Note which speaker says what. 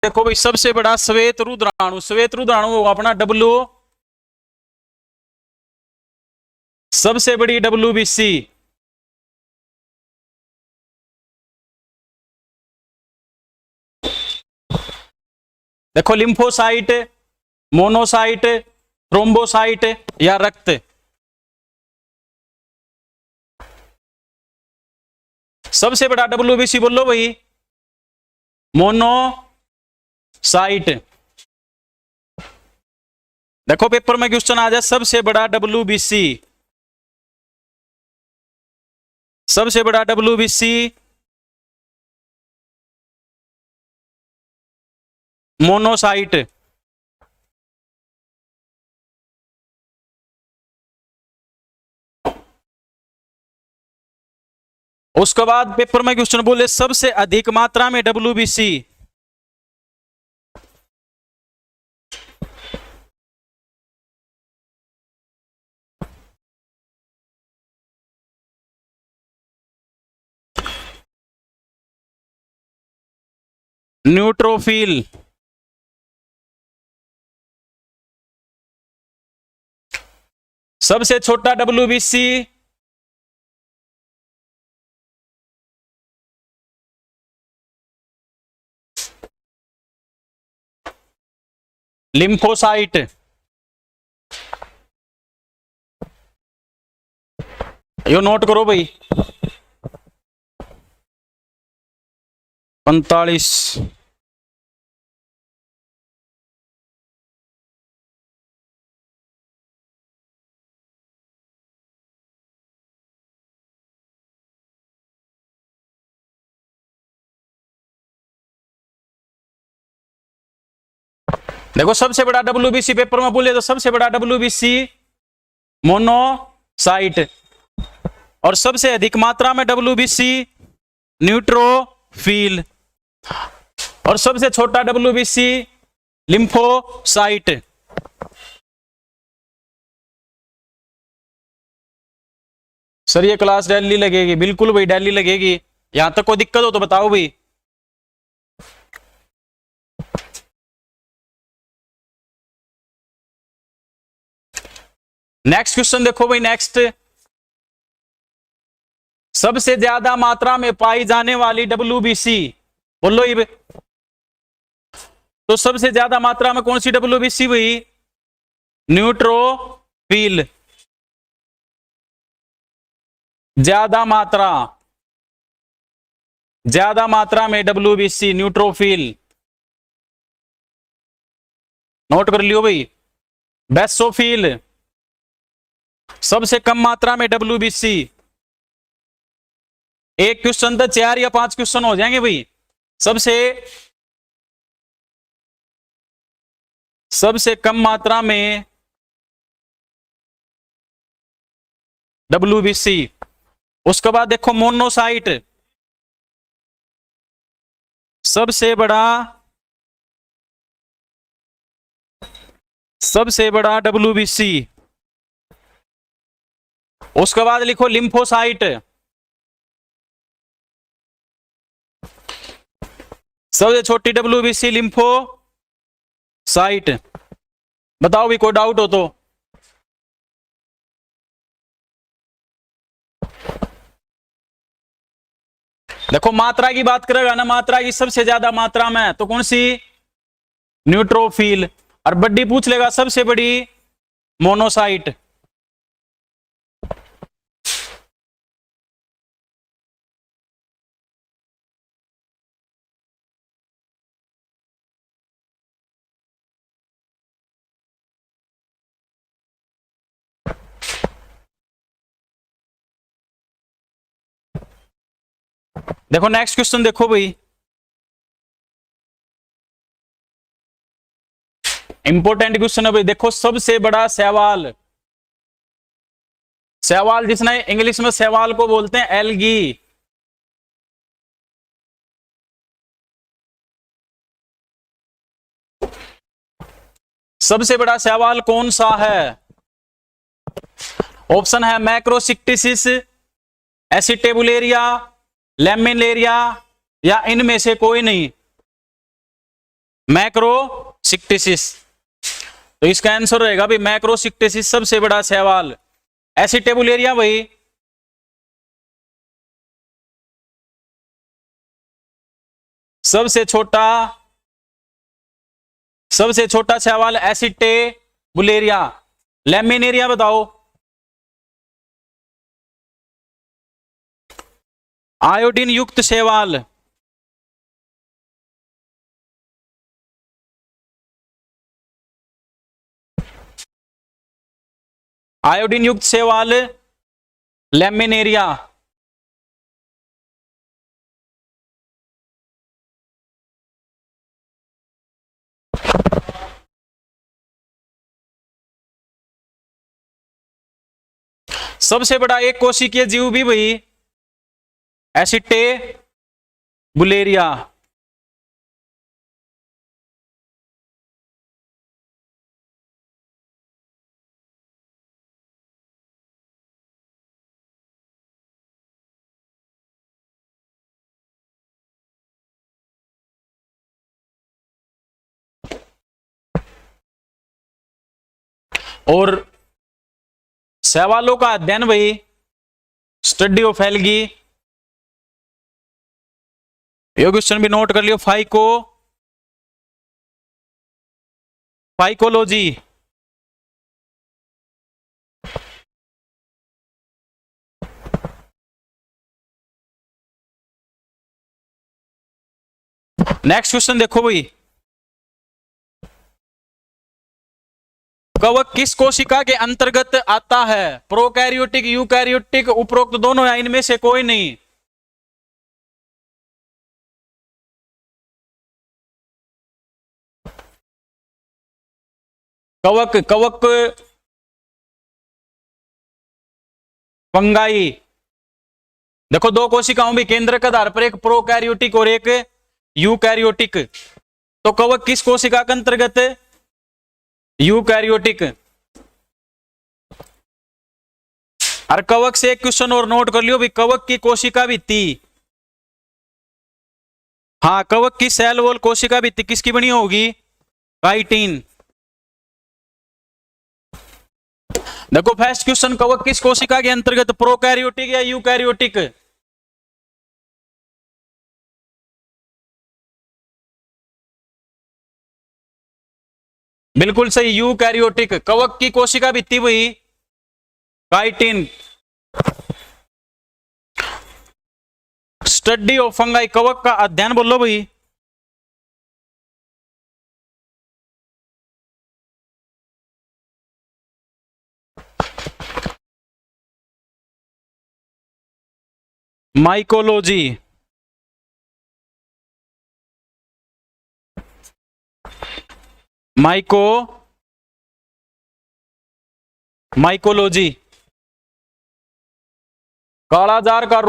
Speaker 1: देखो भाई सबसे बड़ा श्वेत रुद्राणु होगा अपना डब्ल्यू, सबसे बड़ी WBC। देखो लिम्फोसाइट, मोनोसाइट, थ्रोम्बोसाइट या रक्त। सबसे बड़ा WBC बोलो भाई, मोनोसाइट। देखो पेपर में क्वेश्चन आ जाए सबसे बड़ा WBC, सबसे बड़ा WBC मोनोसाइट। उसके बाद पेपर में क्वेश्चन बोले सबसे अधिक मात्रा में WBC, न्यूट्रोफिल। सबसे छोटा WBC लिम्फोसाइट। यो नोट करो भाई, 45। देखो सबसे बड़ा WBC पेपर में बोले तो सबसे बड़ा WBC मोनोसाइट, और सबसे अधिक मात्रा में WBC न्यूट्रोफिल, और सबसे छोटा WBC लिम्फोसाइट। सर ये क्लास डेली लगेगी? बिल्कुल भाई डेली लगेगी। यहां तक कोई दिक्कत हो तो बताओ भाई। नेक्स्ट क्वेश्चन देखो भाई, नेक्स्ट सबसे ज्यादा मात्रा में पाई जाने वाली WBC बोलो ये। तो सबसे ज्यादा मात्रा में कौन सी WBC हुई? न्यूट्रोफिल। ज्यादा मात्रा में WBC न्यूट्रोफिल, नोट कर लियो भाई। बेसोफिल, सबसे कम मात्रा में WBC। एक क्वेश्चन तो 4 या 5 क्वेश्चन हो जाएंगे भाई। सबसे कम मात्रा में WBC। उसके बाद देखो मोनोसाइट, सबसे बड़ा WBC। उसके बाद लिखो लिम्फोसाइट, सबसे छोटी WBC लिम्फोसाइट। बताओ भी कोई डाउट हो तो। देखो मात्रा की बात करेगा ना, मात्रा की सबसे ज्यादा मात्रा में तो कौन सी? न्यूट्रोफिल। और बड़ी पूछ लेगा सबसे बड़ी मोनोसाइट। देखो नेक्स्ट क्वेश्चन देखो भाई, इंपॉर्टेंट क्वेश्चन है भाई। देखो सबसे बड़ा शैवाल, जिसने इंग्लिश में शैवाल को बोलते हैं एल्गी। सबसे बड़ा शैवाल कौन सा है? ऑप्शन है मैक्रोसिक्टिसिस, एसिटेबुलेरिया, लेमिनेरिया या इनमें से कोई नहीं। मैक्रोसिक्टिसिस। तो इसका आंसर रहेगा भाई मैक्रोसिक्टिसिस सबसे बड़ा शैवाल। एसिटेबुलेरिया भाई सबसे छोटा शैवाल एसिटेबुलेरिया। लैमिनेरिया बताओ। आयोडीन युक्त शैवाल। आयोडीन युक्त शैवाल लैमिनेरिया। सबसे बड़ा एक कोशिकीय जीव भी भाई एसिटेबुलेरिया। और शैवालों का अध्ययन भाई स्टडी ऑफ एल्गी। ये क्वेश्चन भी नोट कर लियो। फाइकोलॉजी। नेक्स्ट क्वेश्चन देखो भाई, कवक किस कोशिका के अंतर्गत आता है? प्रोकैरियोटिक, यूकैरियोटिक, उपरोक्त दोनों या इनमें से कोई नहीं? कवक फंगाई। देखो दो कोशिकाओं भी केंद्र के आधार पर, एक प्रोकैरियोटिक और एक यूकैरियोटिक। तो कवक किस कोशिका के अंतर्गत? यूकैरियोटिक। और कवक से एक क्वेश्चन और नोट कर लियो भी, कवक की कोशिका भित्ति, हाँ कवक की सेल वॉल कोशिका भित्ति किसकी बनी होगी? काइटिन। देखो फर्स्ट क्वेश्चन, कवक किस कोशिका के अंतर्गत? प्रोकैरियोटिक या यूकैरियोटिक? बिल्कुल सही, यूकैरियोटिक। कवक की कोशिका भित्ति हुई काइटिन। स्टडी ऑफ फंगाई, कवक का अध्ययन बोलो भाई। माइकोलॉजी। माइकोलॉजी। कालाजार का